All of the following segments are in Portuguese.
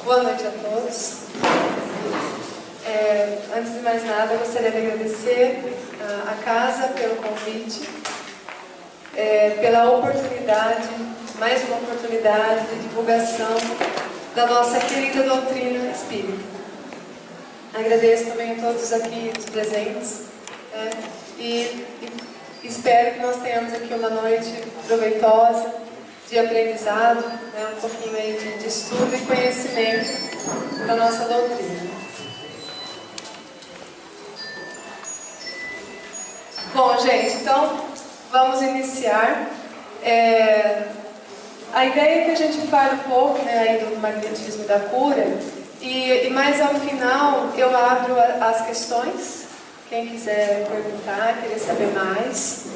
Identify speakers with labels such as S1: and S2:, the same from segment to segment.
S1: Boa noite a todos. Antes de mais nada, eu gostaria de agradecer à casa pelo convite, pela oportunidade, mais uma oportunidade de divulgação da nossa querida doutrina espírita. Agradeço também a todos aqui os presentes, e espero que nós tenhamos aqui uma noite proveitosa, de aprendizado, um pouquinho aí de estudo e conhecimento da nossa doutrina. Bom, gente, então vamos iniciar. A ideia é que a gente fale um pouco aí do magnetismo e da cura, e mais ao final eu abro as questões. Quem quiser perguntar, querer saber mais.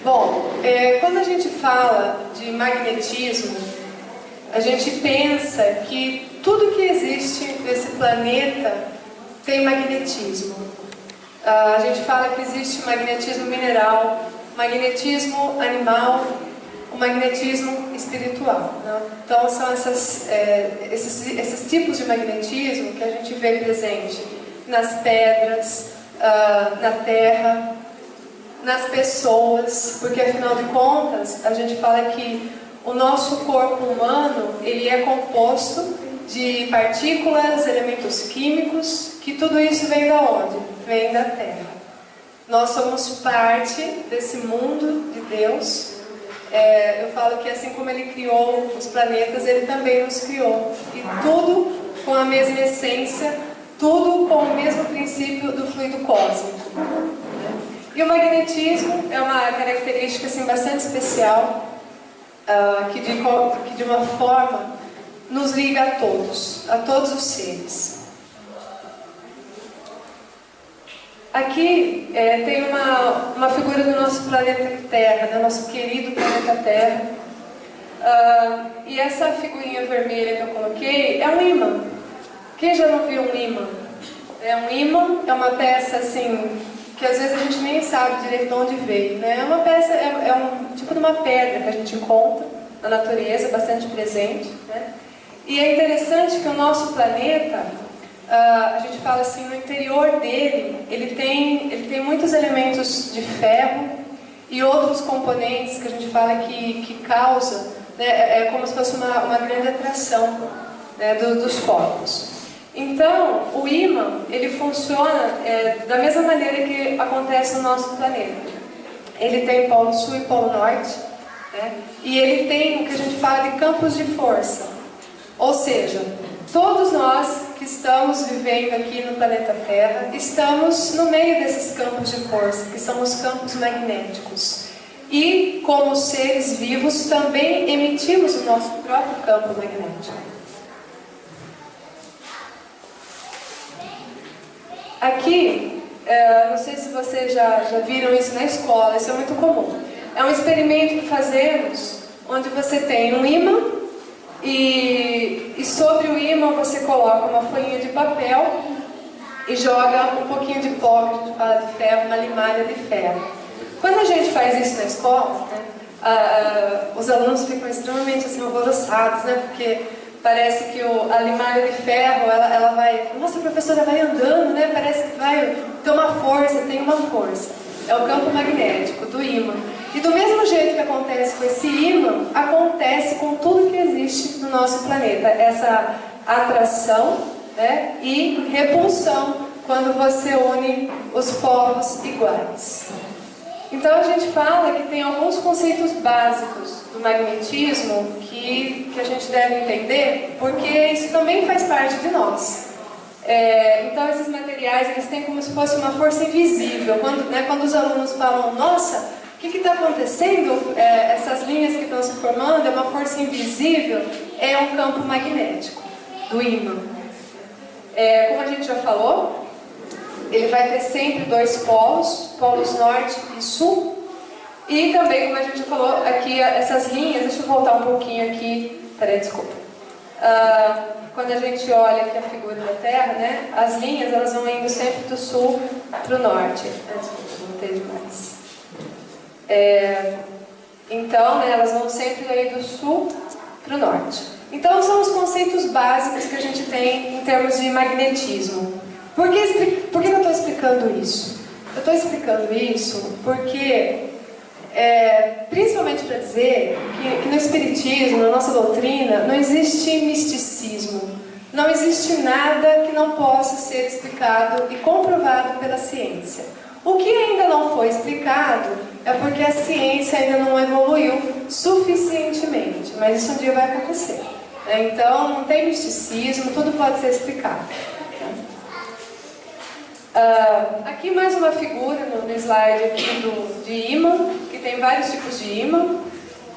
S1: Bom, quando a gente fala de magnetismo, a gente pensa que tudo que existe nesse planeta tem magnetismo. A gente fala que existe magnetismo mineral, magnetismo animal, o magnetismo espiritual, né? Então são esses tipos de magnetismo que a gente vê presente nas pedras, na terra, nas pessoas, porque afinal de contas a gente fala que o nosso corpo humano ele é composto de partículas, elementos químicos, que tudo isso vem da onde? Vem da Terra. Nós somos parte desse mundo de Deus. Eu falo que assim como Ele criou os planetas, Ele também nos criou. E tudo com a mesma essência, tudo com o mesmo princípio do fluido cósmico. E o magnetismo é uma característica assim, bastante especial, que de uma forma nos liga a todos os seres. Aqui tem uma figura do nosso planeta Terra, do nosso querido planeta Terra. E essa figurinha vermelha que eu coloquei é um ímã. Quem já não viu um ímã? Um ímã é uma peça assim, que às vezes a gente nem sabe direito de onde veio, né? É uma peça, é um tipo de uma pedra que a gente encontra na natureza, bastante presente, né? E é interessante que o nosso planeta, a gente fala assim, no interior dele, ele tem muitos elementos de ferro e outros componentes que a gente fala que causa, né? É como se fosse uma grande atração, né, dos corpos. Então, o ímã, ele funciona da mesma maneira que acontece no nosso planeta. Ele tem polo sul e polo norte, né? E ele tem o que a gente fala de campos de força. Ou seja, todos nós que estamos vivendo aqui no planeta Terra, estamos no meio desses campos de força, que são os campos magnéticos. E, como seres vivos, também emitimos o nosso próprio campo magnético. Aqui, não sei se vocês já viram isso na escola, isso é muito comum. É um experimento que fazemos, onde você tem um ímã, e sobre o ímã você coloca uma folhinha de papel e joga um pouquinho de pó, que a gente fala de ferro, uma limalha de ferro. Quando a gente faz isso na escola, né, os alunos ficam extremamente assim, alvoroçados, né, porque parece que a limalha de ferro, ela vai... Nossa, a professora vai andando, né? Parece que vai ter uma força, tem uma força. É o campo magnético do ímã. E do mesmo jeito que acontece com esse ímã, acontece com tudo que existe no nosso planeta. Essa atração, né, e repulsão quando você une os polos iguais. Então a gente fala que tem alguns conceitos básicos do magnetismo que a gente deve entender, porque isso também faz parte de nós. Então esses materiais, eles têm como se fosse uma força invisível. Quando os alunos falam, nossa, o que está acontecendo? Essas linhas que estão se formando é uma força invisível, é um campo magnético do ímã. Como a gente já falou, ele vai ter sempre dois polos, polos norte e sul. E também, como a gente falou, aqui essas linhas, deixa eu voltar um pouquinho aqui, peraí, desculpa. Quando a gente olha aqui a figura da Terra, né, as linhas elas vão indo sempre do sul para o norte. Desculpa, não tem demais. Então, né, elas vão sempre aí do sul para o norte. Então, são os conceitos básicos que a gente tem em termos de magnetismo. Por que eu estou explicando isso? Eu estou explicando isso porque, principalmente para dizer que no Espiritismo, na nossa doutrina, não existe misticismo. Não existe nada que não possa ser explicado e comprovado pela ciência. O que ainda não foi explicado é porque a ciência ainda não evoluiu suficientemente, mas isso um dia vai acontecer. Então, não tem misticismo, tudo pode ser explicado. Aqui mais uma figura no slide aqui de ímã, que tem vários tipos de ímã.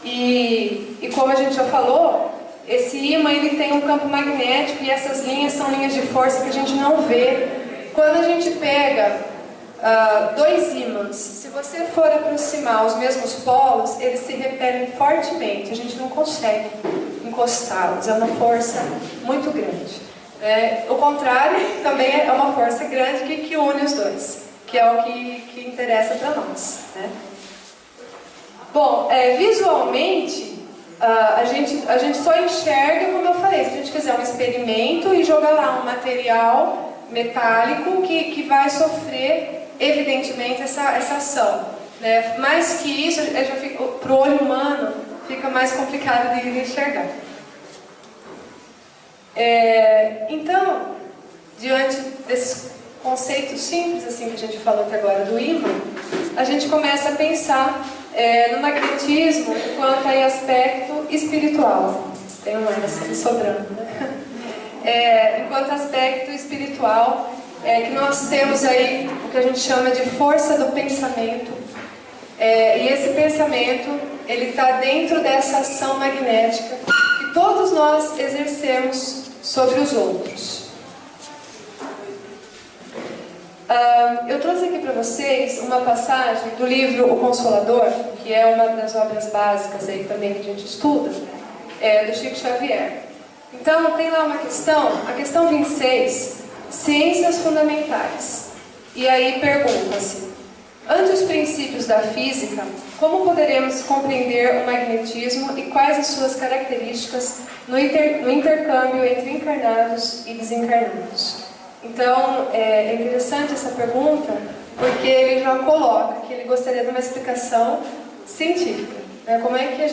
S1: E como a gente já falou, esse ímã ele tem um campo magnético e essas linhas são linhas de força que a gente não vê. Quando a gente pega dois ímãs, se você for aproximar os mesmos polos, eles se repelem fortemente, a gente não consegue encostá-los, é uma força muito grande. O contrário também é uma força grande que une os dois, que é o que interessa para nós, né? Bom, visualmente, a gente só enxerga, como eu falei, se a gente fizer um experimento e jogar lá um material metálico que vai sofrer, evidentemente, essa ação, né? Mais que isso, para o olho humano, fica mais complicado de enxergar. Então, diante desses conceitos simples assim que a gente falou até agora do ímã, a gente começa a pensar no magnetismo enquanto em aspecto espiritual. Tem um S aqui sobrando, né? Enquanto aspecto espiritual, que nós temos aí o que a gente chama de força do pensamento. E esse pensamento, ele está dentro dessa ação magnética que todos nós exercemos sobre os outros. Eu trouxe aqui para vocês uma passagem do livro O Consolador, que é uma das obras básicas aí também que a gente estuda, do Chico Xavier. Então, tem lá uma questão, a questão 26, Ciências Fundamentais. E aí pergunta-se: ante os princípios da física, como poderemos compreender o magnetismo e quais as suas características no intercâmbio entre encarnados e desencarnados? Então, é interessante essa pergunta, porque ele já coloca que ele gostaria de uma explicação científica, né? Como é que a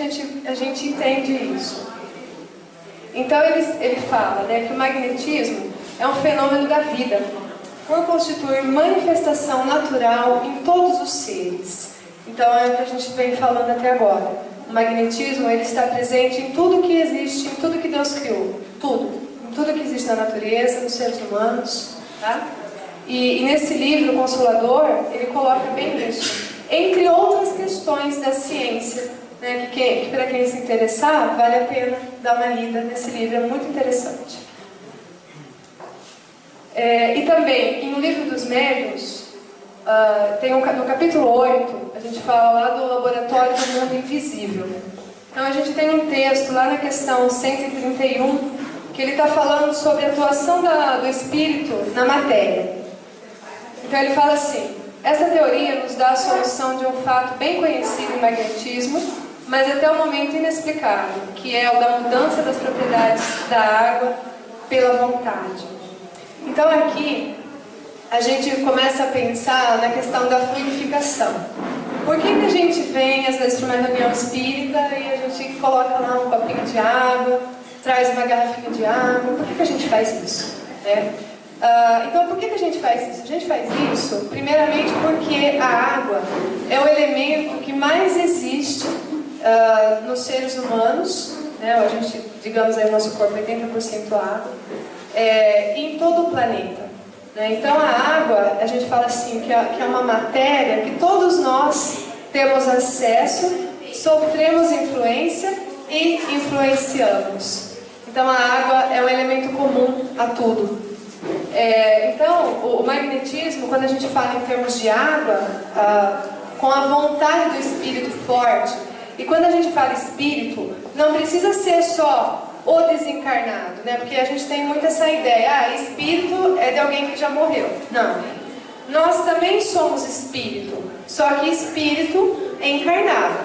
S1: gente entende isso? Então, ele fala, né, que o magnetismo é um fenômeno da vida, por constituir manifestação natural em todos os seres. Então, é o que a gente vem falando até agora. O magnetismo, ele está presente em tudo que existe, em tudo que Deus criou, tudo. Tudo que existe na natureza, nos seres humanos, tá? E nesse livro, O Consolador, ele coloca bem isso. Entre outras questões da ciência, né, que para quem se interessar, vale a pena dar uma lida nesse livro, é muito interessante. E também, no livro dos médiuns, no capítulo 8, a gente fala lá do laboratório do mundo invisível. Então a gente tem um texto lá na questão 131, que ele está falando sobre a atuação do espírito na matéria. Então ele fala assim: essa teoria nos dá a solução de um fato bem conhecido em magnetismo, mas até o momento inexplicável, que é o da mudança das propriedades da água pela vontade. Então aqui a gente começa a pensar na questão da fluidificação. Por que a gente vem às vezes para uma reunião espírita e a gente coloca lá um copinho de água, traz uma garrafinha de água? Por que a gente faz isso? Então, por que a gente faz isso? A gente faz isso, primeiramente, porque a água é o elemento que mais existe nos seres humanos, né? A gente, digamos aí, o nosso corpo é 80% água, e em todo o planeta, né? Então, a água, a gente fala assim, que é uma matéria que todos nós temos acesso, sofremos influência e influenciamos. Então a água é um elemento comum a tudo. Então o magnetismo, quando a gente fala em termos de água, com a vontade do espírito forte, e quando a gente fala espírito, não precisa ser só o desencarnado, né? Porque a gente tem muito essa ideia, espírito é de alguém que já morreu. Não. Nós também somos espírito, só que espírito encarnado,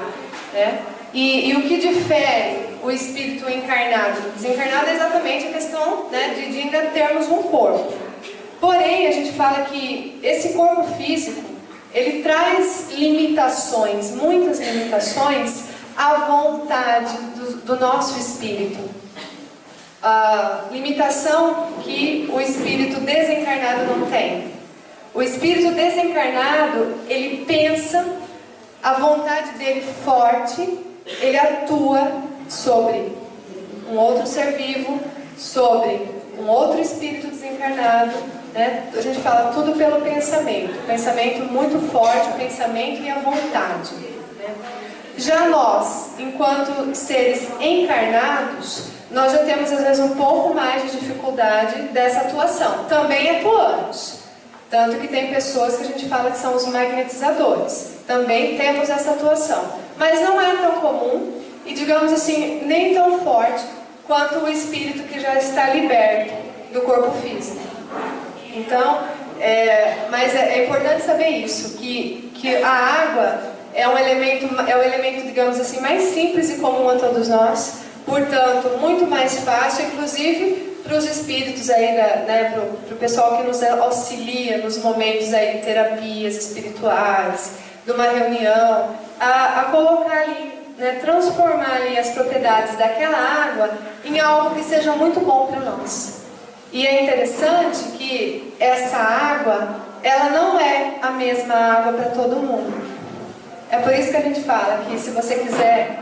S1: né? E o que difere o espírito encarnado do desencarnado é exatamente a questão, né, de ainda termos um corpo. Porém, a gente fala que esse corpo físico, ele traz limitações, muitas limitações, à vontade do nosso espírito. A limitação que o espírito desencarnado não tem. O espírito desencarnado, ele pensa, a vontade dele forte, ele atua sobre um outro ser vivo, sobre um outro espírito desencarnado, né? A gente fala tudo pelo pensamento, pensamento muito forte, o pensamento e a vontade, né? Já nós, enquanto seres encarnados, nós já temos às vezes um pouco mais de dificuldade dessa atuação. Também atuamos, tanto que tem pessoas que a gente fala que são os magnetizadores. Também temos essa atuação, mas não é tão comum e, digamos assim, nem tão forte quanto o espírito que já está liberto do corpo físico. Então, mas é importante saber isso, que a água é um elemento, digamos assim, mais simples e comum a todos nós, portanto, muito mais fácil, inclusive para os espíritos aí, né, para o pessoal que nos auxilia nos momentos aí de terapias espirituais, de uma reunião, a colocar ali, né, transformar ali as propriedades daquela água em algo que seja muito bom para nós. E é interessante que essa água, ela não é a mesma água para todo mundo. É por isso que a gente fala que se você quiser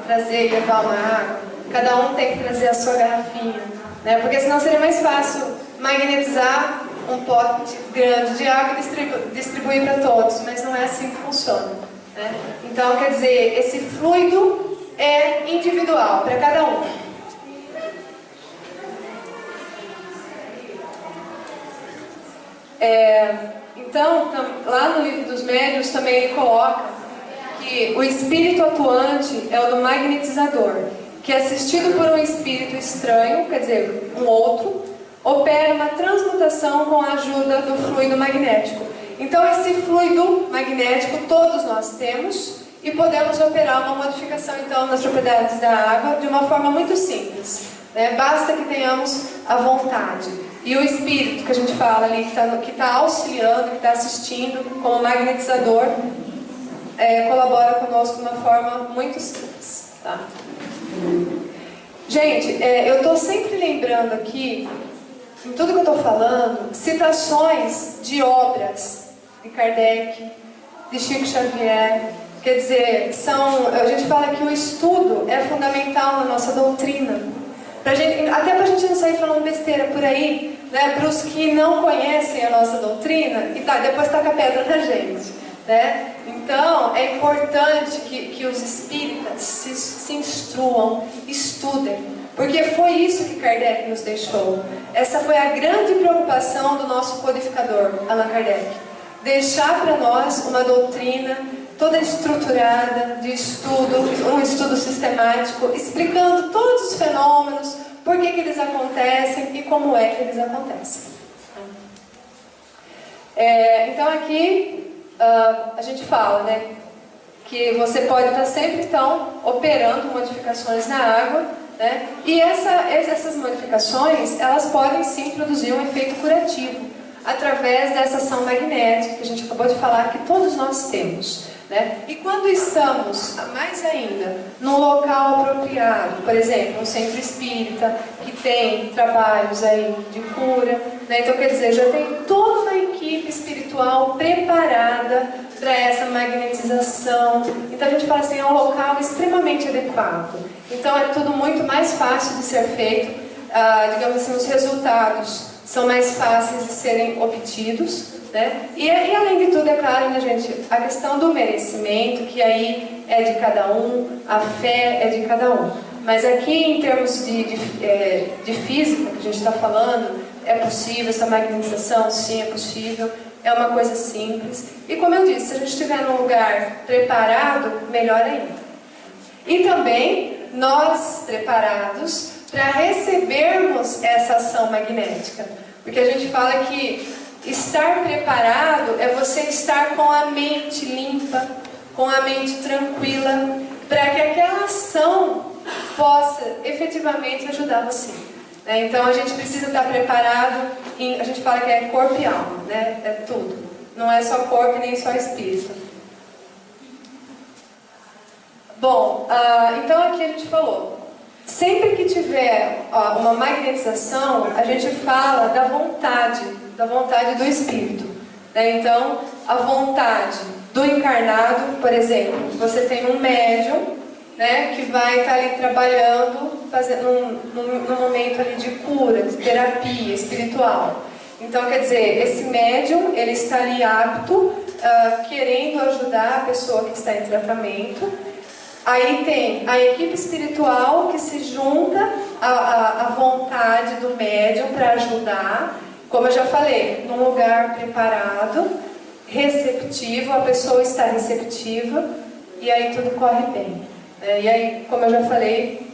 S1: trazer e levar uma água, cada um tem que trazer a sua garrafinha, né? Porque senão seria mais fácil magnetizar um pote grande de água e distribuir para todos, mas não é assim que funciona, né? Então, quer dizer, esse fluido é individual para cada um. Então, lá no livro dos médiuns também ele coloca que o espírito atuante é o do magnetizador, que assistido por um espírito estranho, quer dizer, um outro, opera uma transmutação com a ajuda do fluido magnético. Então esse fluido magnético todos nós temos e podemos operar uma modificação então nas propriedades da água de uma forma muito simples, né? Basta que tenhamos a vontade. E o espírito que a gente fala ali, que está auxiliando, que está assistindo como magnetizador, colabora conosco de uma forma muito simples, tá? Gente, eu estou sempre lembrando aqui, em tudo que eu estou falando, citações de obras de Kardec, de Chico Xavier. Quer dizer, a gente fala que o estudo é fundamental na nossa doutrina. Até para a gente não sair falando besteira por aí, né, para os que não conhecem a nossa doutrina, e depois taca a pedra na gente, né? Então, é importante que os espíritas se instruam, estudem, porque foi isso que Kardec nos deixou. Essa foi a grande preocupação do nosso codificador, Allan Kardec. Deixar para nós uma doutrina toda estruturada de estudo, um estudo sistemático, explicando todos os fenômenos, por que eles acontecem e como é que eles acontecem. Então aqui a gente fala, né, que você pode estar sempre então operando modificações na água, né, e essas modificações elas podem sim produzir um efeito curativo através dessa ação magnética que a gente acabou de falar que todos nós temos, né? E quando estamos, mais ainda, num local apropriado, por exemplo, um centro espírita que tem trabalhos aí de cura, né? Então quer dizer, já tem toda uma equipe espiritual preparada para essa magnetização. Então a gente fala assim, é um local extremamente adequado. Então é tudo muito mais fácil de ser feito, digamos assim, os resultados são mais fáceis de serem obtidos, né? E além de tudo, é claro, né, gente, a questão do merecimento, que aí é de cada um, a fé é de cada um. Mas aqui, em termos de física, que a gente está falando, é possível essa magnetização? Sim, é possível. É uma coisa simples. E como eu disse, se a gente estiver num lugar preparado, melhor ainda. E também, nós preparados para recebermos essa ação magnética. Porque a gente fala que estar preparado é você estar com a mente limpa, com a mente tranquila, para que aquela ação possa efetivamente ajudar você. Então a gente precisa estar preparado, a gente fala que é corpo e alma, né? É tudo. Não é só corpo e nem só espírito. Bom, então aqui a gente falou, sempre que tiver uma magnetização, a gente fala da vontade do espírito. Então, a vontade do encarnado, por exemplo, você tem um médium, né, que vai estar ali trabalhando, fazendo num momento ali de cura, de terapia espiritual. Então, quer dizer, esse médium, ele está ali apto, querendo ajudar a pessoa que está em tratamento. Aí tem a equipe espiritual que se junta à vontade do médium para ajudar, como eu já falei, num lugar preparado, receptivo, a pessoa está receptiva, e aí tudo corre bem. E aí, como eu já falei,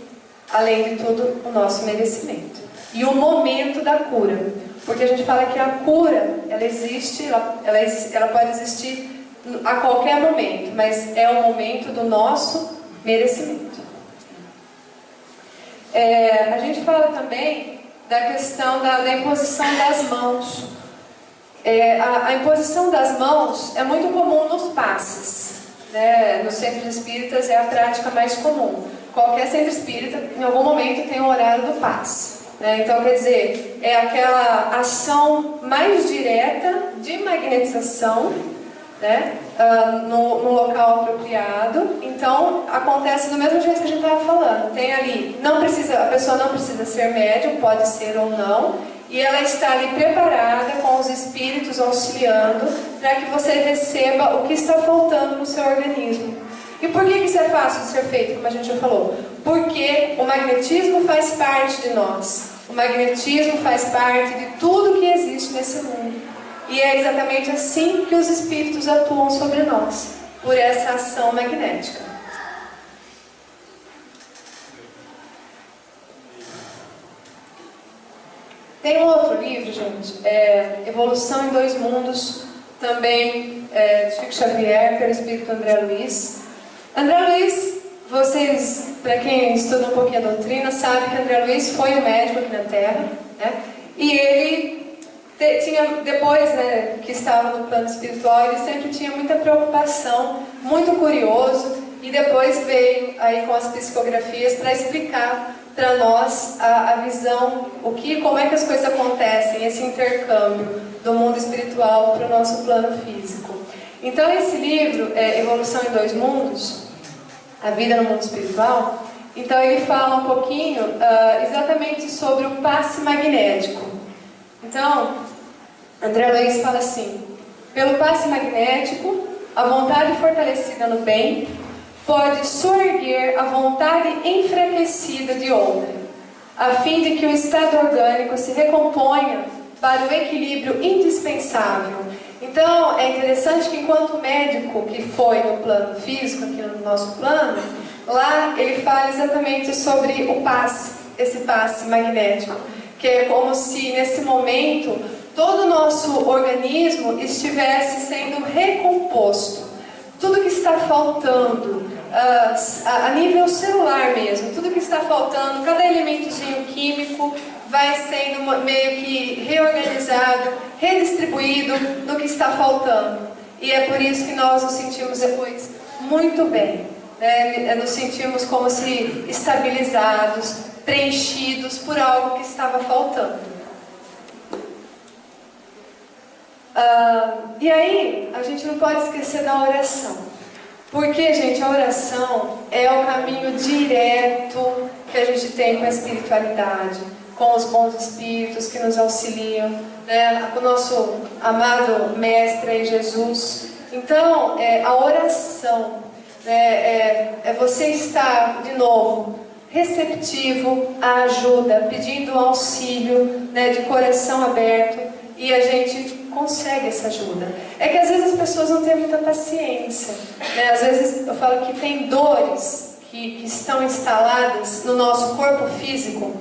S1: além de tudo, o nosso merecimento. E o momento da cura. Porque a gente fala que a cura, ela existe, ela pode existir a qualquer momento, mas é o momento do nosso merecimento. A gente fala também da questão da imposição das mãos. A imposição das mãos é muito comum nos passes. Nos centros espíritas é a prática mais comum. Qualquer centro espírita, em algum momento, tem o horário do passe. Então, quer dizer, é aquela ação mais direta de magnetização, no local apropriado. Então, acontece do mesmo jeito que a gente estava falando. Tem ali, a pessoa não precisa ser médium, pode ser ou não. E ela está ali preparada com os espíritos auxiliando para que você receba o que está faltando no seu organismo. E por que isso é fácil de ser feito, como a gente já falou? Porque o magnetismo faz parte de nós. O magnetismo faz parte de tudo que existe nesse mundo. E é exatamente assim que os espíritos atuam sobre nós, por essa ação magnética. Tem um outro livro, gente, Evolução em Dois Mundos, também de Chico Xavier, pelo espírito André Luiz. André Luiz, vocês, para quem estuda um pouquinho a doutrina, sabe que André Luiz foi um médico aqui na Terra, e ele tinha, depois que estava no plano espiritual, ele sempre tinha muita preocupação, muito curioso, e depois veio aí com as psicografias para explicar para nós a visão, como é que as coisas acontecem, esse intercâmbio do mundo espiritual para o nosso plano físico. Então esse livro, Evolução em Dois Mundos, a vida no mundo espiritual, então ele fala um pouquinho exatamente sobre o passe magnético. Então, André Luiz fala assim: pelo passe magnético, a vontade fortalecida no bem pode soerguer a vontade enfraquecida de outrem, a fim de que o estado orgânico se recomponha para o equilíbrio indispensável. Então, é interessante que enquanto médico que foi no plano físico, aqui no nosso plano, lá ele fala exatamente sobre o passe, esse passe magnético, que é como se nesse momento todo o nosso organismo estivesse sendo recomposto. Tudo que está faltando, a nível celular mesmo, tudo que está faltando, cada elementozinho químico vai sendo meio que reorganizado, redistribuído no que está faltando. E é por isso que nós nos sentimos depois muito bem, nos sentimos como se estabilizados, preenchidos por algo que estava faltando. E aí, a gente não pode esquecer da oração. Porque, gente, a oração é o caminho direto que a gente tem com a espiritualidade, com os bons espíritos que nos auxiliam, com o nosso amado Mestre aí, Jesus. Então, a oração é você estar, de novo, receptivo à ajuda, pedindo auxílio, de coração aberto, e a gente consegue essa ajuda. É que às vezes as pessoas não têm muita paciência, Às vezes eu falo que tem dores que estão instaladas no nosso corpo físico,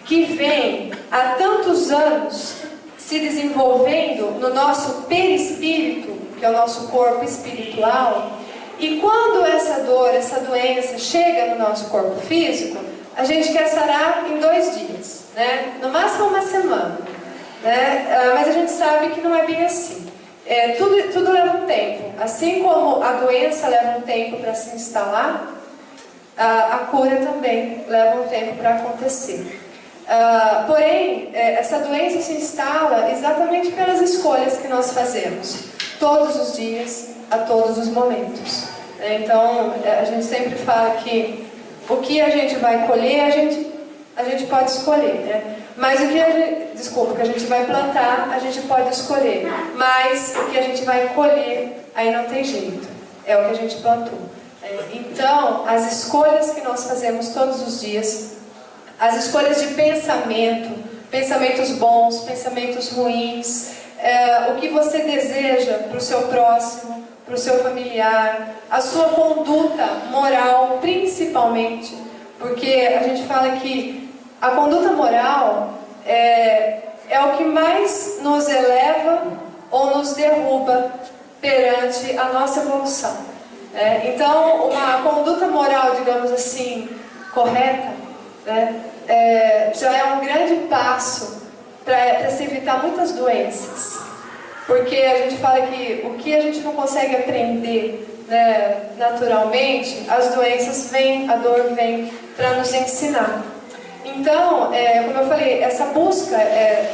S1: que vêm há tantos anos se desenvolvendo no nosso perispírito, que é o nosso corpo espiritual, E quando essa dor, essa doença chega no nosso corpo físico, a gente quer sarar em 2 dias, né? No máximo uma semana, né? Mas a gente sabe que não é bem assim. Tudo leva um tempo. Assim como a doença leva um tempo para se instalar, a cura também leva um tempo para acontecer. Porém, essa doença se instala exatamente pelas escolhas que nós fazemos, todos os dias, a todos os momentos. Então, a gente sempre fala que o que a gente vai colher, a gente pode escolher, né? Mas o que o que a gente vai plantar, a gente pode escolher. Mas o que a gente vai colher, aí não tem jeito. É o que a gente plantou. Então, as escolhas que nós fazemos todos os dias, as escolhas de pensamento, pensamentos bons, pensamentos ruins, o que você deseja para o seu próximo, para o seu familiar, a sua conduta moral, principalmente, porque a gente fala que a conduta moral é o que mais nos eleva ou nos derruba perante a nossa evolução. Então, uma conduta moral, digamos assim, correta, né, já é um grande passo para se evitar muitas doenças. Porque a gente fala que o que a gente não consegue aprender, né, naturalmente, as doenças vêm, a dor vem para nos ensinar. Então, como eu falei, essa busca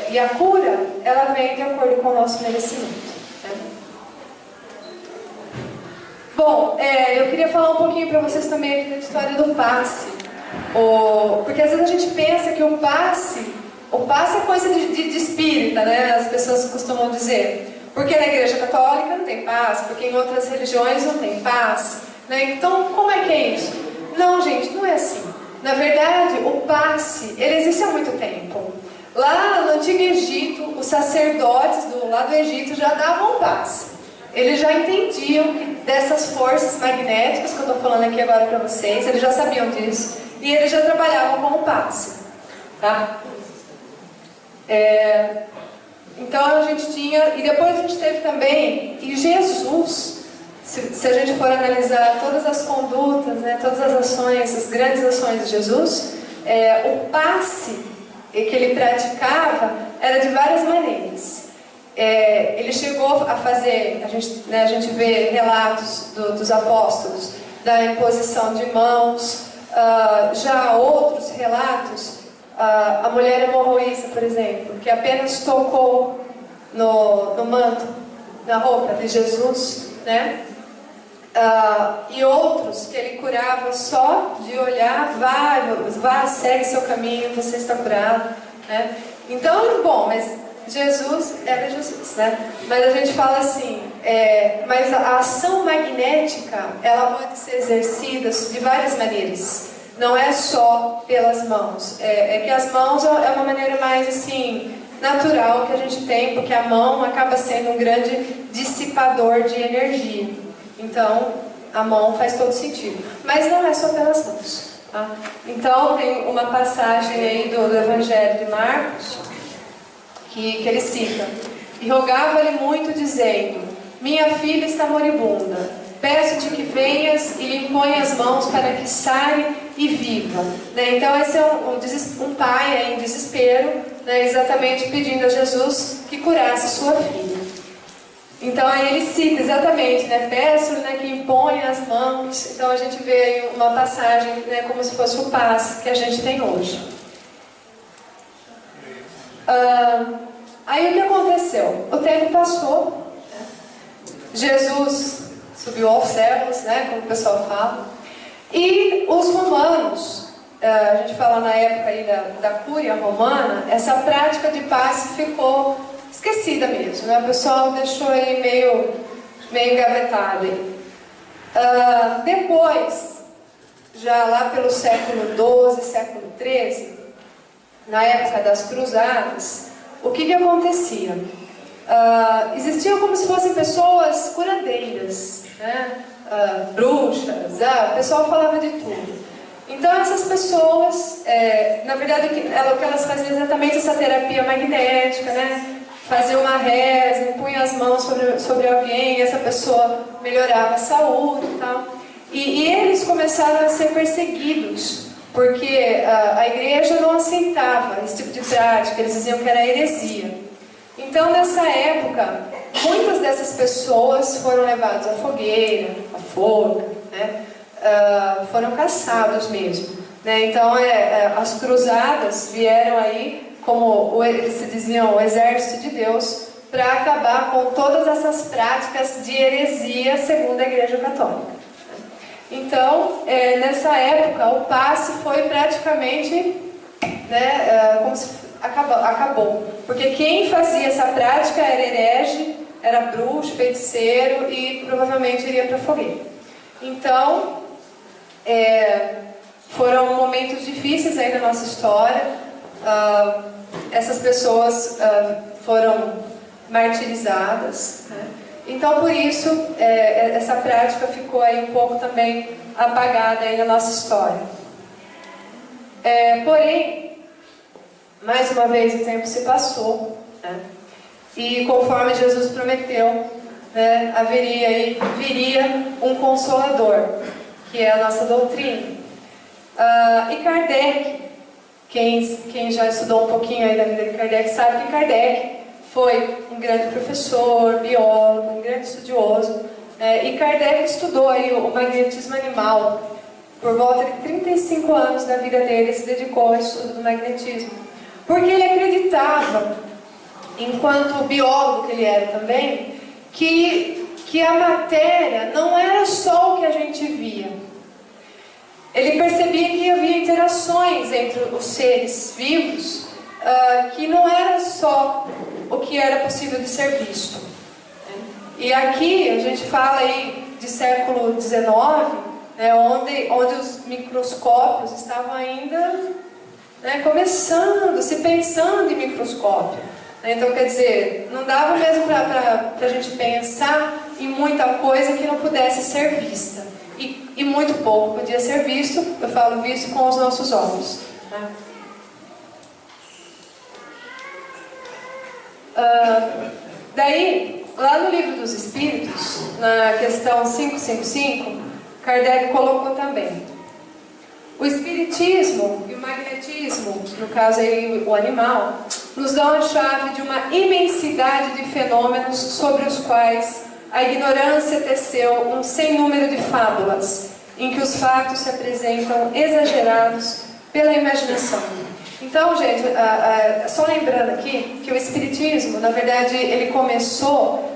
S1: e a cura, ela vem de acordo com o nosso merecimento. Bom, eu queria falar um pouquinho para vocês também aqui da história do passe. Porque às vezes a gente pensa que o passe é coisa de espírita, né? As pessoas costumam dizer. Porque na Igreja Católica não tem passe, porque em outras religiões não tem passe, né? Então, como é que é isso? Não, gente, não é assim. Na verdade, o passe, ele existe há muito tempo. Lá no Antigo Egito, os sacerdotes lá do Egito já davam passe. Eles já entendiam dessas forças magnéticas que eu estou falando aqui agora para vocês, eles já sabiam disso. E eles já trabalhavam com o passe. Tá? Então a gente tinha, e depois a gente teve também, e Jesus, se a gente for analisar todas as condutas, né, todas as ações, as grandes ações de Jesus, o passe que ele praticava era de várias maneiras. Ele chegou a fazer, a gente vê relatos dos apóstolos, da imposição de mãos, já outros relatos, a mulher hemorroísta, por exemplo, que apenas tocou no manto, na roupa de Jesus, né? E outros que ele curava só de olhar, vá, segue seu caminho, você está curado, né? Então, bom, mas Jesus era Jesus, né? Mas a gente fala assim, mas a ação magnética, ela pode ser exercida de várias maneiras. Não é só pelas mãos. Que as mãos é uma maneira mais assim natural que a gente tem, porque a mão acaba sendo um grande dissipador de energia. Então, a mão faz todo sentido. Mas não é só pelas mãos. Tá? Então, tem uma passagem aí do Evangelho de Marcos, que ele cita: e rogava-lhe muito, dizendo: minha filha está moribunda. Peço-te que venhas e lhe impõe as mãos para que sare e viva. Né? Então esse é um pai em desespero, né? Exatamente pedindo a Jesus que curasse sua filha. Então aí ele cita exatamente, né? Peço-lhe, né, que impõe as mãos. Então a gente vê aí uma passagem, né, como se fosse o passe que a gente tem hoje. Aí o que aconteceu? O tempo passou, né? Jesus subiu aos céus, né, como o pessoal fala. E os romanos, a gente fala na época aí da cúria romana, essa prática de passe ficou esquecida mesmo, né? O pessoal deixou aí meio engavetado aí. Depois, já lá pelo século XII, século XIII, na época das cruzadas, o que acontecia? Existiam como se fossem pessoas curandeiras, né? Bruxas, o pessoal falava de tudo. Então essas pessoas, na verdade o que elas faziam exatamente essa terapia magnética, né? fazia uma reza, impunha as mãos sobre alguém, e essa pessoa melhorava a saúde e tal. E eles começaram a ser perseguidos, porque a igreja não aceitava esse tipo de prática, eles diziam que era heresia. Então, nessa época, muitas dessas pessoas foram levadas à fogueira, à forca, né? Foram caçados mesmo, né? Então, as cruzadas vieram aí, como eles se diziam, o exército de Deus, para acabar com todas essas práticas de heresia segundo a Igreja Católica. Então, nessa época, o passe foi praticamente, né, como se acabou. Porque quem fazia essa prática era herege, era bruxo, feiticeiro e provavelmente iria para a fogueira. Então, foram momentos difíceis aí na nossa história. Essas pessoas foram martirizadas, né? Então, por isso, essa prática ficou aí um pouco também apagada aí na nossa história. Porém, mais uma vez o tempo se passou, né? E conforme Jesus prometeu, né, viria um Consolador, que é a nossa doutrina. E Kardec, quem já estudou um pouquinho aí da vida de Kardec, sabe que Kardec foi um grande professor, biólogo, um grande estudioso, e Kardec estudou aí o magnetismo animal. Por volta de 35 anos da vida dele, se dedicou ao estudo do magnetismo, porque ele acreditava, enquanto biólogo que ele era também, que a matéria não era só o que a gente via. Ele percebia que havia interações entre os seres vivos, que não era só o que era possível de ser visto. E aqui a gente fala aí de século XIX, né, onde os microscópios estavam ainda, né, começando, se pensando em microscópio. Então, quer dizer, não dava mesmo para a gente pensar em muita coisa que não pudesse ser vista. E muito pouco podia ser visto, eu falo visto com os nossos olhos, né? Daí, lá no Livro dos Espíritos, na questão 555, Kardec colocou também: o espiritismo e o magnetismo, no caso aí o animal, nos dão a chave de uma imensidade de fenômenos sobre os quais a ignorância teceu um sem número de fábulas, em que os fatos se apresentam exagerados pela imaginação. Então, gente, só lembrando aqui que o espiritismo, na verdade, ele começou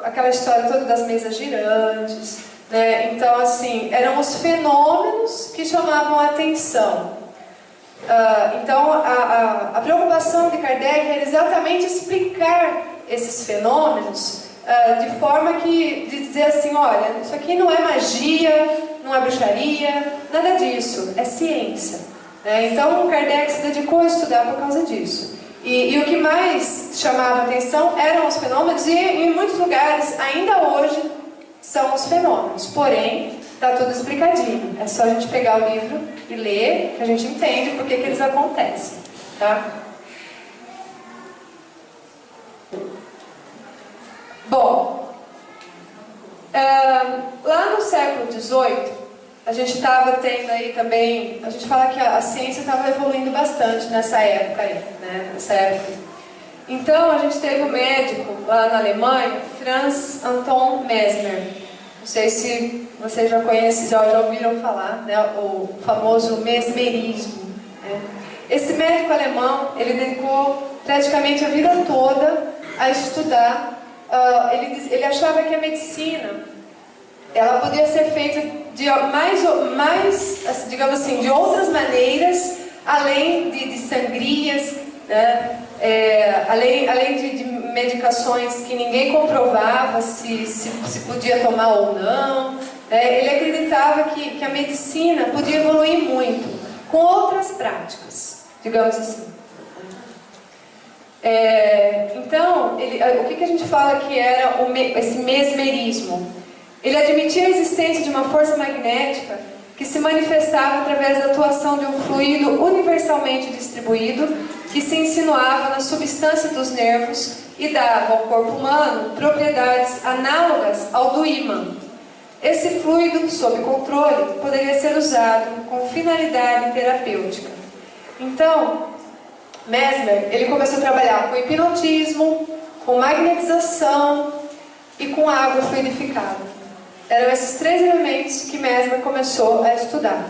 S1: aquela história toda das mesas girantes, né? Então, assim, eram os fenômenos que chamavam a atenção. Então, a preocupação de Kardec era exatamente explicar esses fenômenos de forma de dizer assim, olha, isso aqui não é magia, não é bruxaria, nada disso, é ciência. Então, Kardec se dedicou a estudar por causa disso. E o que mais chamava a atenção eram os fenômenos, e em muitos lugares, ainda hoje, são os fenômenos. Porém, está tudo explicadinho. É só a gente pegar o livro e ler, que a gente entende por que eles acontecem. Tá? Bom, lá no século XVIII, a gente estava tendo aí também, a gente fala que a ciência estava evoluindo bastante nessa época aí, né? Nessa época. Então, a gente teve um médico lá na Alemanha, Franz Anton Mesmer. Não sei se vocês já conhecem, já ouviram falar, né? O famoso mesmerismo, né? Esse médico alemão, ele dedicou praticamente a vida toda a estudar. Ele achava que a medicina, ela podia ser feita de mais, digamos assim, de outras maneiras, além de sangrias, né? Além de medicações que ninguém comprovava se podia tomar ou não. Ele acreditava que a medicina podia evoluir muito com outras práticas, digamos assim. Então, o que a gente fala que era esse mesmerismo? Ele admitia a existência de uma força magnética que se manifestava através da atuação de um fluido universalmente distribuído que se insinuava na substância dos nervos e dava ao corpo humano propriedades análogas ao do ímã. Esse fluido, sob controle, poderia ser usado com finalidade terapêutica. Então, Mesmer, ele começou a trabalhar com hipnotismo, com magnetização e com água fluidificada. Eram esses 3 elementos que Mesmer começou a estudar.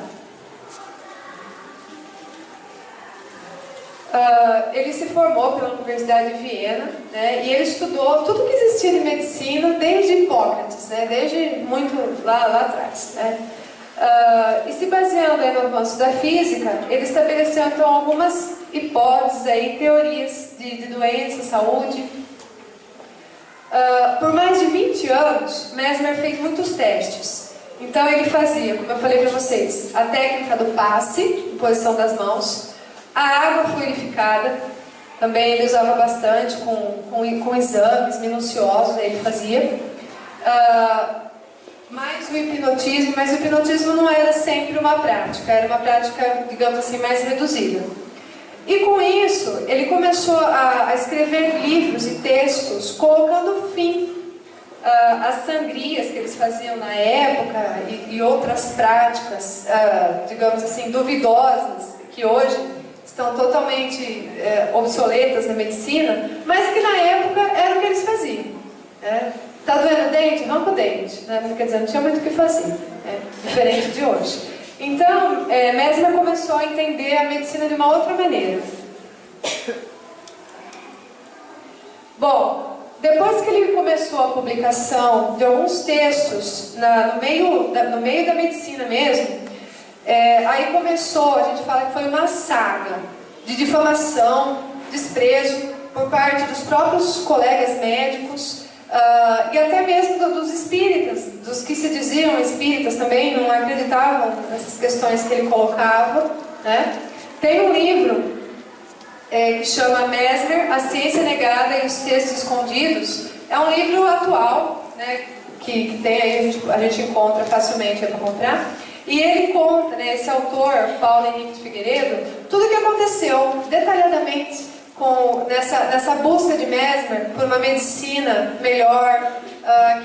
S1: Ele se formou pela Universidade de Viena, né, e ele estudou tudo que existia de medicina desde Hipócrates, né, desde muito lá atrás. Né. E se baseando aí no avanço da física, ele estabeleceu então algumas hipóteses, aí, teorias de doença, saúde. Por mais de 20 anos, Mesmer fez muitos testes. Então ele fazia, como eu falei para vocês, a técnica do passe, em posição das mãos, a água fluidificada, também ele usava bastante com exames minuciosos, ele fazia. Mais o hipnotismo, mas o hipnotismo não era sempre uma prática, era uma prática, digamos assim, mais reduzida. E com isso, ele começou a escrever livros e textos, colocando fim às sangrias que eles faziam na época e outras práticas, digamos assim, duvidosas, que hoje estão totalmente obsoletas na medicina, mas que na época era o que eles faziam. Tá doendo o dente? Arranca o dente. Né? Quer dizer, não tinha muito o que fazer, diferente de hoje. Então, Mesmer começou a entender a medicina de uma outra maneira. Bom, depois que ele começou a publicação de alguns textos no meio da medicina mesmo, aí começou, a gente fala que foi uma saga de difamação, desprezo por parte dos próprios colegas médicos, e até mesmo dos espíritas, dos que se diziam espíritas também, não acreditavam nessas questões que ele colocava. Né? Tem um livro que chama Mesmer, A Ciência Negada e os Textos Escondidos. É um livro atual, né, que tem aí, a gente encontra facilmente para comprar. E ele conta, né, esse autor, Paulo Henrique de Figueiredo, tudo o que aconteceu detalhadamente nessa busca de Mesmer por uma medicina melhor,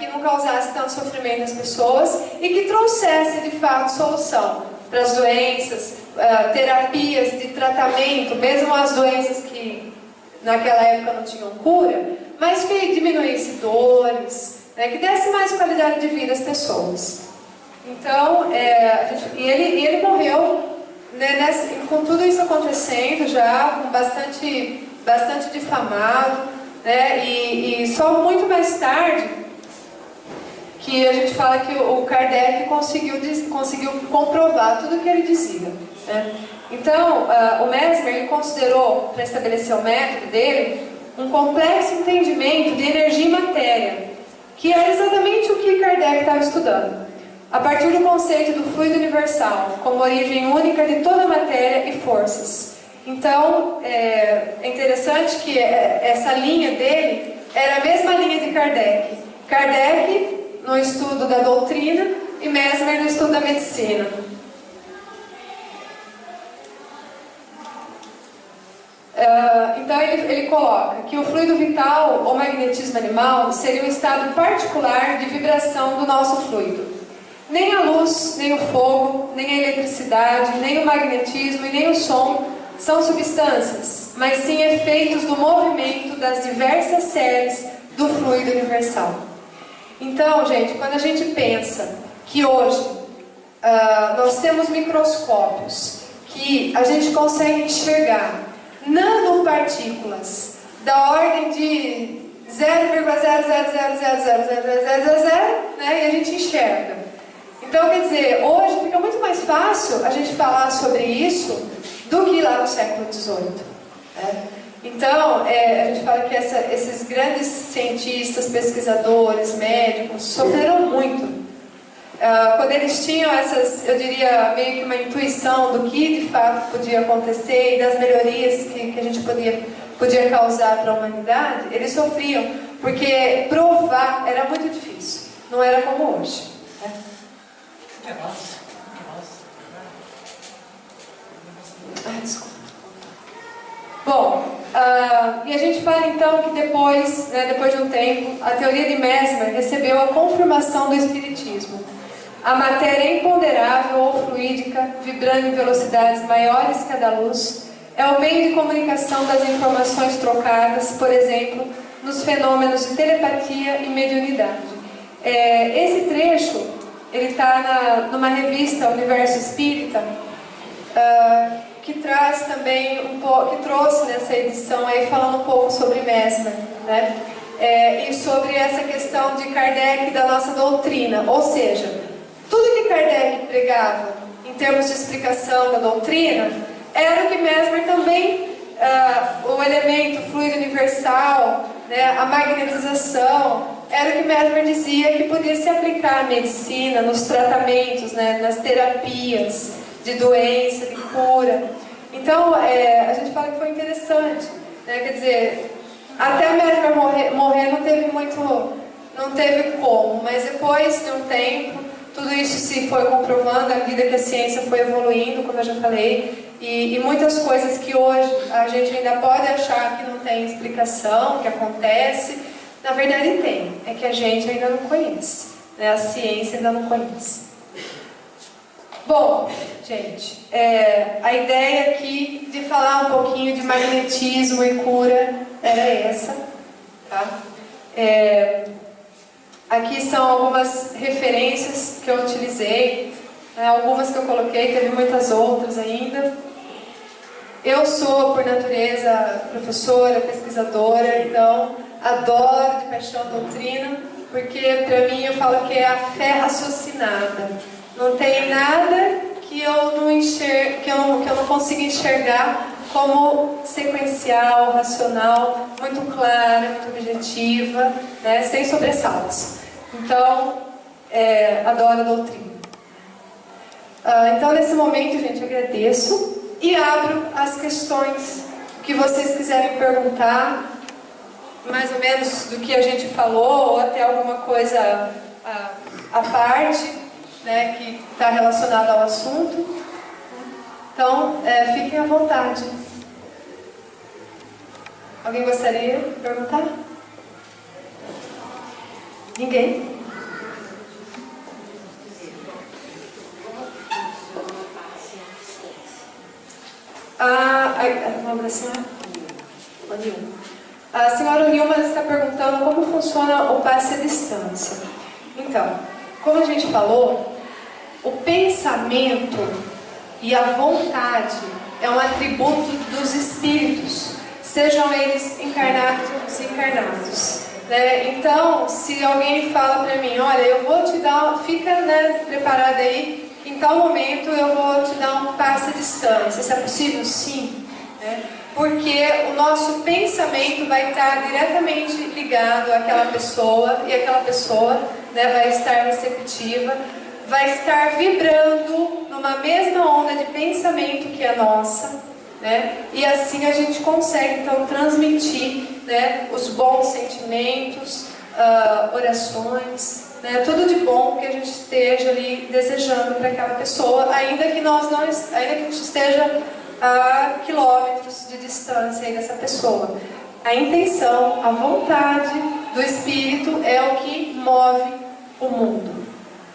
S1: que não causasse tanto sofrimento às pessoas e que trouxesse de fato solução para as doenças, terapias de tratamento, mesmo as doenças que naquela época não tinham cura, mas que diminuísse dores, né, que desse mais qualidade de vida às pessoas. Então, ele morreu, né, com tudo isso acontecendo já, com bastante difamado, né, e só muito mais tarde que a gente fala que o Kardec conseguiu comprovar tudo o que ele dizia. Né. Então, o Mesmer ele considerou, para estabelecer o método dele, um complexo entendimento de energia e matéria, que era exatamente o que Kardec estava estudando. A partir do conceito do fluido universal, como origem única de toda a matéria e forças. Então, é interessante que essa linha dele era a mesma linha de Kardec. Kardec no estudo da doutrina e Mesmer no estudo da medicina. Então ele coloca que o fluido vital ou magnetismo animal seria um estado particular de vibração do nosso fluido. Nem a luz, nem o fogo, nem a eletricidade, nem o magnetismo e nem o som são substâncias, mas sim efeitos do movimento das diversas séries do fluido universal. Então, gente, quando a gente pensa que hoje nós temos microscópios que a gente consegue enxergar nanopartículas da ordem de 0,0000000, né, e a gente enxerga. Então, quer dizer, hoje fica muito mais fácil a gente falar sobre isso do que lá no século XVIII. Né? Então, a gente fala que esses grandes cientistas, pesquisadores, médicos, sofreram muito. Quando eles tinham eu diria, meio que uma intuição do que de fato podia acontecer e das melhorias que a gente podia causar para a humanidade, eles sofriam, porque provar era muito difícil, não era como hoje. Né? Desculpa. Bom, e a gente fala então que depois, depois de um tempo, a teoria de Mesmer recebeu a confirmação do Espiritismo. A matéria é imponderável ou fluídica, vibrando em velocidades maiores que a da luz, é o meio de comunicação das informações trocadas, por exemplo, nos fenômenos de telepatia e mediunidade. Esse trecho, ele está numa revista Universo Espírita, que traz também que trouxe nessa edição aí falando um pouco sobre Mesmer, né? E sobre essa questão de Kardec e da nossa doutrina, ou seja, tudo que Kardec pregava em termos de explicação da doutrina era o que Mesmer também, o elemento fluido universal, né, a magnetização, era o que Mesmer dizia que podia se aplicar à medicina, nos tratamentos, né, nas terapias de doença, de cura. Então, a gente fala que foi interessante, né? Quer dizer, até Mesmer morrer não teve não teve como, mas depois de um tempo, tudo isso se foi comprovando à medida que a ciência foi evoluindo, como eu já falei, e muitas coisas que hoje a gente ainda pode achar que não tem explicação, que acontece, na verdade tem, é que a gente ainda não conhece, né? A ciência ainda não conhece. Bom, gente, a ideia aqui de falar um pouquinho de magnetismo e cura era essa, tá? Aqui são algumas referências que eu utilizei, algumas que eu coloquei, teve muitas outras ainda. Eu sou, por natureza, professora, pesquisadora, então adoro de paixão a doutrina, porque para mim eu falo que é a fé raciocinada. Não tem nada que eu não consiga enxergar como sequencial, racional, muito clara, muito objetiva, né, sem sobressaltos. Então, adoro a doutrina. Então, nesse momento, gente, agradeço e abro as questões que vocês quiserem perguntar, mais ou menos do que a gente falou, ou até alguma coisa à parte, né, que está relacionada ao assunto. Então, fiquem à vontade. Alguém gostaria de perguntar? Ninguém? O nome da senhora? A senhora Nilma está perguntando como funciona o passe à distância. Então, como a gente falou, o pensamento e a vontade é um atributo dos espíritos, sejam eles encarnados ou desencarnados, né? Então, se alguém fala para mim, olha, eu vou te dar, fica, né, preparada aí, em tal momento eu vou te dar um passe à distância. Isso é possível? Sim, né? Porque o nosso pensamento vai estar diretamente ligado àquela pessoa, e aquela pessoa, né, vai estar receptiva, vai estar vibrando numa mesma onda de pensamento que a nossa, né? E assim a gente consegue então transmitir, né, os bons sentimentos, orações, né, tudo de bom que a gente esteja ali desejando para aquela pessoa, ainda que a gente esteja a quilômetros de distância aí dessa pessoa. A intenção, a vontade do Espírito é o que move o mundo.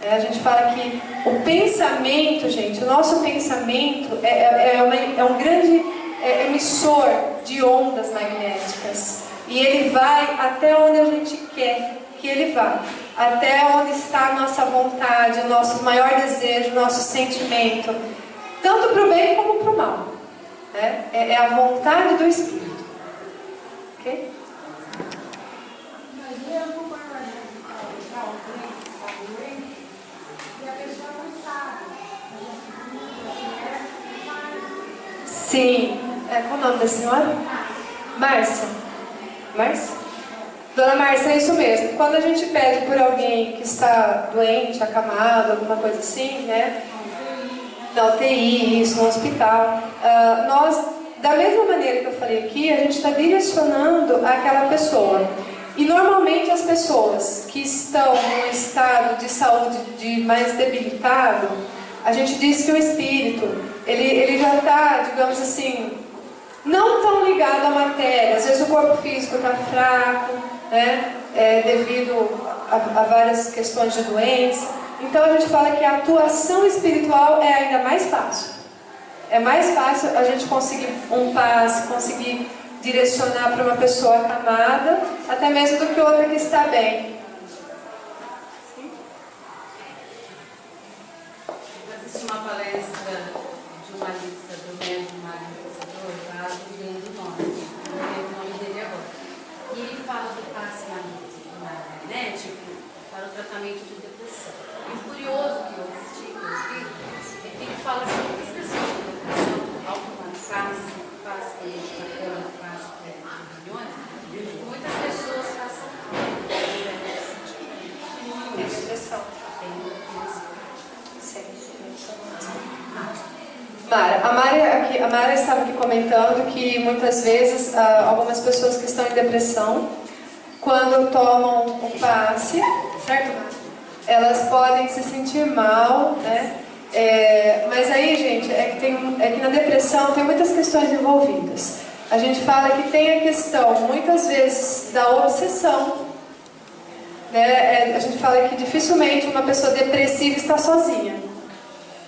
S1: A gente fala que o pensamento, gente, o nosso pensamento é um grande emissor de ondas magnéticas. E ele vai até onde a gente quer que ele vá. Até onde está a nossa vontade, o nosso maior desejo, o nosso sentimento. Tanto para o bem como para o mal. Né? É a vontade do Espírito. Ok? Sim. Qual o nome da senhora? Márcia. Márcia? Dona Márcia, é isso mesmo. Quando a gente pede por alguém que está doente, acamado, alguma coisa assim, né? Na UTI, isso, no hospital, nós, da mesma maneira que eu falei aqui, a gente está direcionando aquela pessoa. E normalmente as pessoas que estão num estado de saúde mais debilitado, a gente diz que o espírito, ele já está, digamos assim, não tão ligado à matéria. Às vezes o corpo físico está fraco, né? Devido a várias questões de doença. Então a gente fala que a atuação espiritual é ainda mais fácil. É mais fácil a gente conseguir um passe, conseguir direcionar para uma pessoa acamada, até mesmo do que outra que está bem.
S2: Assisti uma palestra de uma lista do médico Mário Pensador, lá do Rio Grande do Norte, não lembro o nome dele agora. E ele fala do passe magnético para o tratamento de depressão. E o curioso que eu assisti com os vídeos é que ele fala que muitas pessoas com depressão, ao tomar passe bacana, passe reuniões, muitas pessoas passam
S1: Tem depressão. A Mara estava aqui comentando que muitas vezes algumas pessoas que estão em depressão, quando tomam um passe, certo, Mara? Elas podem se sentir mal, né? Mas aí, gente, é que na depressão tem muitas questões envolvidas. A gente fala que tem a questão, muitas vezes, da obsessão, né? A gente fala que dificilmente uma pessoa depressiva está sozinha.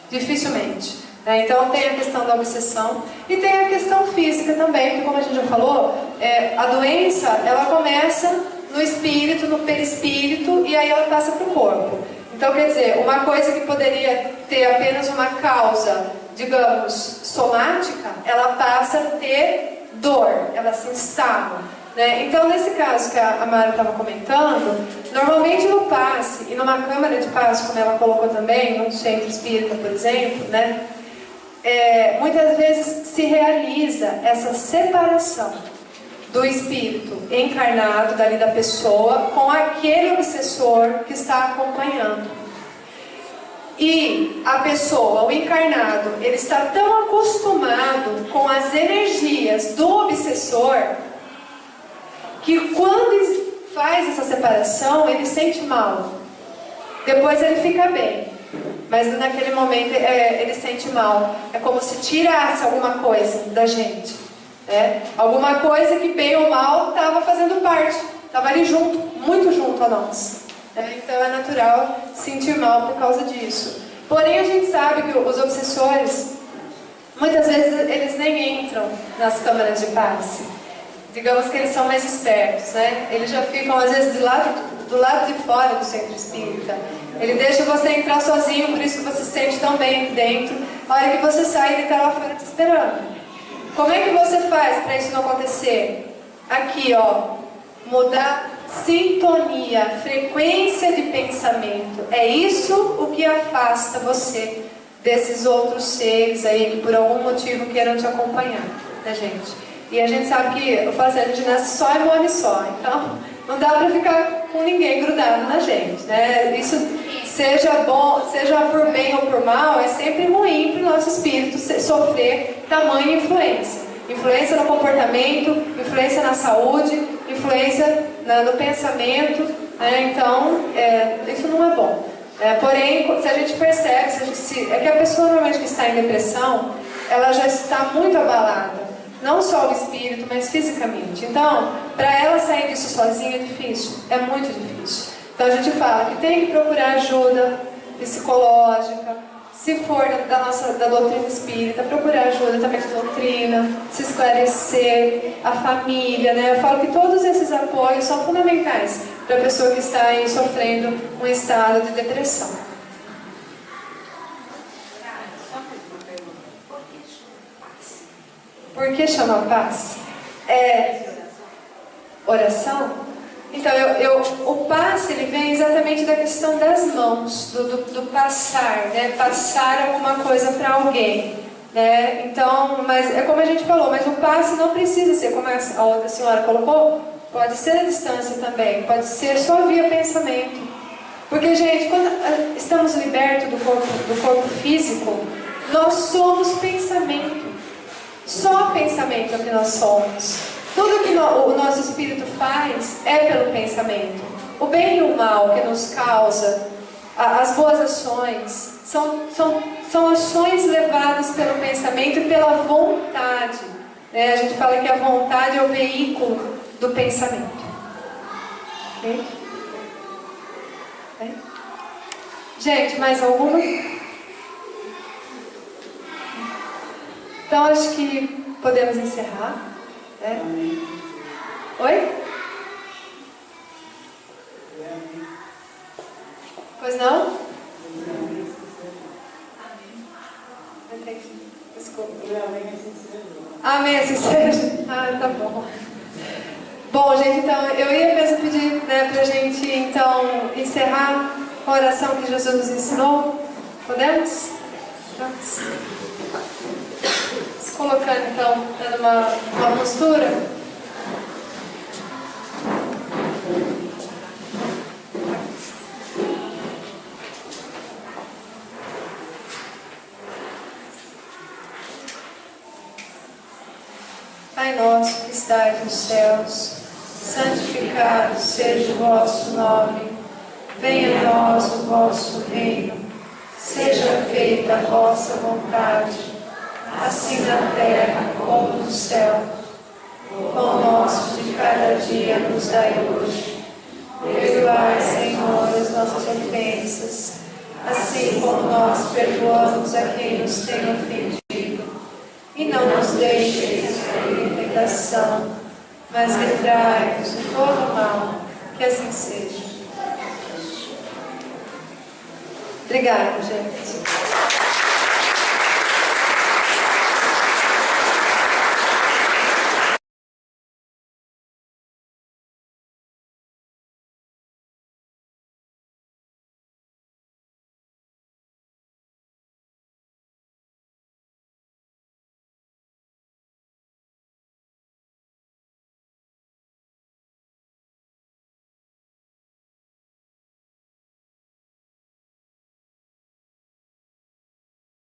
S1: Dificilmente. Então tem a questão da obsessão e tem a questão física também, porque como a gente já falou, a doença ela começa no espírito, no perispírito e aí ela passa para o corpo. Então quer dizer, uma coisa que poderia ter apenas uma causa, digamos, somática, ela passa a ter dor, ela se instala. Né? Então nesse caso que a Mara estava comentando, normalmente no passe e numa câmara de passe, como ela colocou também, num centro espírita, por exemplo, né? Muitas vezes se realiza essa separação do espírito encarnado dali da pessoa com aquele obsessor que está acompanhando. E a pessoa, o encarnado, ele está tão acostumado com as energias do obsessor que quando faz essa separação ele sente mal. Depois ele fica bem. Mas naquele momento ele sente mal. É como se tirasse alguma coisa da gente, né? Alguma coisa que bem ou mal estava fazendo parte, estava ali junto, muito junto a nós, né? Então é natural sentir mal por causa disso. Porém a gente sabe que os obsessores, muitas vezes eles nem entram nas câmaras de passe. Digamos que eles são mais espertos, né? Eles já ficam às vezes do lado de fora do centro espírita. Ele deixa você entrar sozinho, por isso que você se sente tão bem dentro. A hora que você sai, ele está lá fora te esperando. Como é que você faz para isso não acontecer? Aqui, ó, mudar sintonia, frequência de pensamento. É isso o que afasta você desses outros seres aí que por algum motivo queiram te acompanhar, né, gente? E a gente sabe que o fazendo de nasce só e morre só, então não dá para ficar com ninguém grudado na gente, né? Isso, seja bom, seja por bem ou por mal, é sempre ruim para o nosso espírito sofrer tamanha influência. Influência no comportamento, influência na saúde, influência no pensamento, né? Então, isso não é bom. Porém, se a gente percebe, é que a pessoa normalmente que está em depressão, ela já está muito abalada. Não só o espírito, mas fisicamente. Então, para ela sair disso sozinha é difícil, é muito difícil. Então a gente fala que tem que procurar ajuda psicológica, se for da doutrina espírita, procurar ajuda também de doutrina, se esclarecer, a família, né? Eu falo que todos esses apoios são fundamentais para a pessoa que está aí sofrendo um estado de depressão. Por que chama passe? Oração? Então, o passe ele vem exatamente da questão das mãos, do passar, né? Passar alguma coisa para alguém, né? Então, mas é como a gente falou, mas o passe não precisa ser, como a outra senhora colocou, pode ser a distância também, pode ser só via pensamento. Porque, gente, quando estamos libertos do corpo físico, nós somos pensamento. Só pensamento é o que nós somos. Tudo que o nosso espírito faz é pelo pensamento. O bem e o mal que nos causa, as boas ações, são ações levadas pelo pensamento e pela vontade. A gente fala que a vontade é o veículo do pensamento. Ok? Bem? Gente, mais alguma? Então acho que podemos encerrar. Né? Oi? Pois não? Desculpa. Amém, assim seja. Ah, tá bom. Bom, gente, então eu ia mesmo pedir, né, pra gente então encerrar com a oração que Jesus nos ensinou. Podemos? Vamos. Se colocando então, dando uma postura. Pai nosso que estais nos céus, santificado seja o vosso nome, venha a nós o vosso reino, seja feita a vossa vontade, assim na terra como no céu. O pão nosso de cada dia nos dai hoje. Perdoai, Senhor, as nossas ofensas, assim como nós perdoamos a quem nos tem ofendido. E não nos deixeis cair em tentação, mas livrai-nos de todo mal, que assim seja. Obrigada, gente.